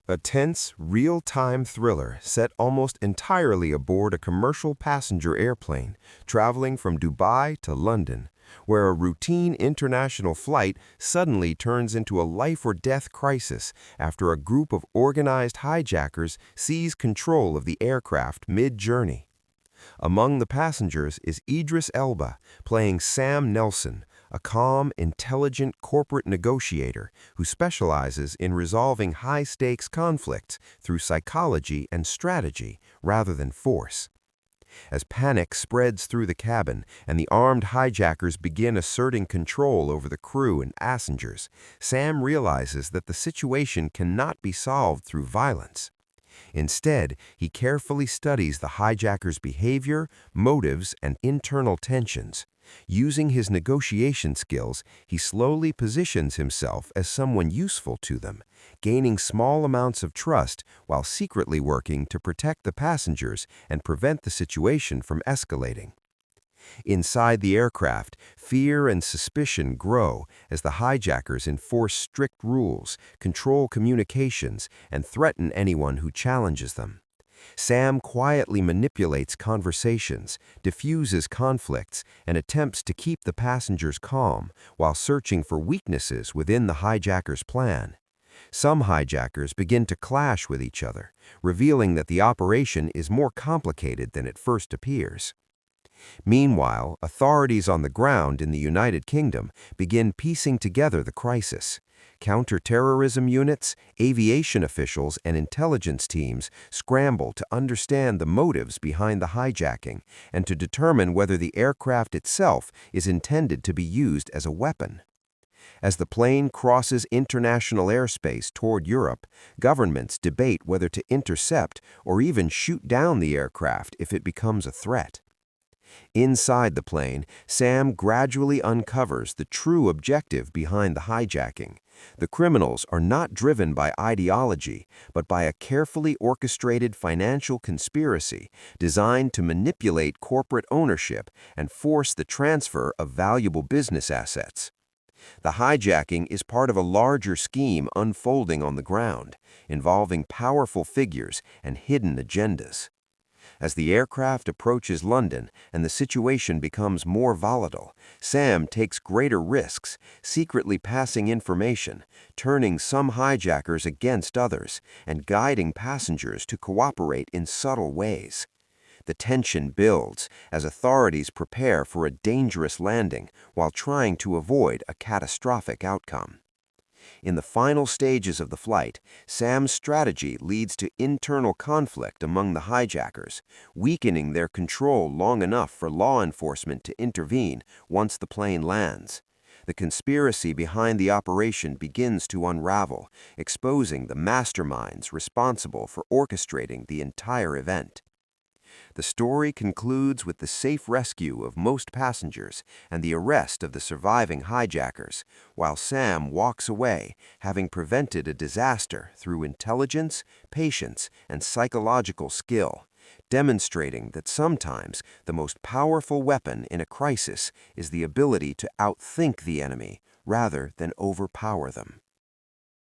A tense, real-time thriller set almost entirely aboard a commercial passenger airplane traveling from Dubai to London, where a routine international flight suddenly turns into a life-or-death crisis after a group of organized hijackers seize control of the aircraft mid-journey. Among the passengers is Idris Elba, playing Sam Nelson, a calm, intelligent corporate negotiator who specializes in resolving high-stakes conflicts through psychology and strategy rather than force. As panic spreads through the cabin and the armed hijackers begin asserting control over the crew and passengers, Sam realizes that the situation cannot be solved through violence. Instead, he carefully studies the hijackers' behavior, motives, and internal tensions. Using his negotiation skills, he slowly positions himself as someone useful to them, gaining small amounts of trust while secretly working to protect the passengers and prevent the situation from escalating. Inside the aircraft, fear and suspicion grow as the hijackers enforce strict rules, control communications, and threaten anyone who challenges them. Sam quietly manipulates conversations, diffuses conflicts, and attempts to keep the passengers calm while searching for weaknesses within the hijackers' plan. Some hijackers begin to clash with each other, revealing that the operation is more complicated than it first appears. Meanwhile, authorities on the ground in the United Kingdom begin piecing together the crisis. Counter-terrorism units, aviation officials, and intelligence teams scramble to understand the motives behind the hijacking and to determine whether the aircraft itself is intended to be used as a weapon. As the plane crosses international airspace toward Europe, governments debate whether to intercept or even shoot down the aircraft if it becomes a threat. Inside the plane, Sam gradually uncovers the true objective behind the hijacking. The criminals are not driven by ideology, but by a carefully orchestrated financial conspiracy designed to manipulate corporate ownership and force the transfer of valuable business assets. The hijacking is part of a larger scheme unfolding on the ground, involving powerful figures and hidden agendas. As the aircraft approaches London and the situation becomes more volatile, Sam takes greater risks, secretly passing information, turning some hijackers against others, and guiding passengers to cooperate in subtle ways. The tension builds as authorities prepare for a dangerous landing while trying to avoid a catastrophic outcome. In the final stages of the flight, Sam's strategy leads to internal conflict among the hijackers, weakening their control long enough for law enforcement to intervene once the plane lands. The conspiracy behind the operation begins to unravel, exposing the masterminds responsible for orchestrating the entire event. The story concludes with the safe rescue of most passengers and the arrest of the surviving hijackers, while Sam walks away, having prevented a disaster through intelligence, patience, and psychological skill, demonstrating that sometimes the most powerful weapon in a crisis is the ability to outthink the enemy rather than overpower them.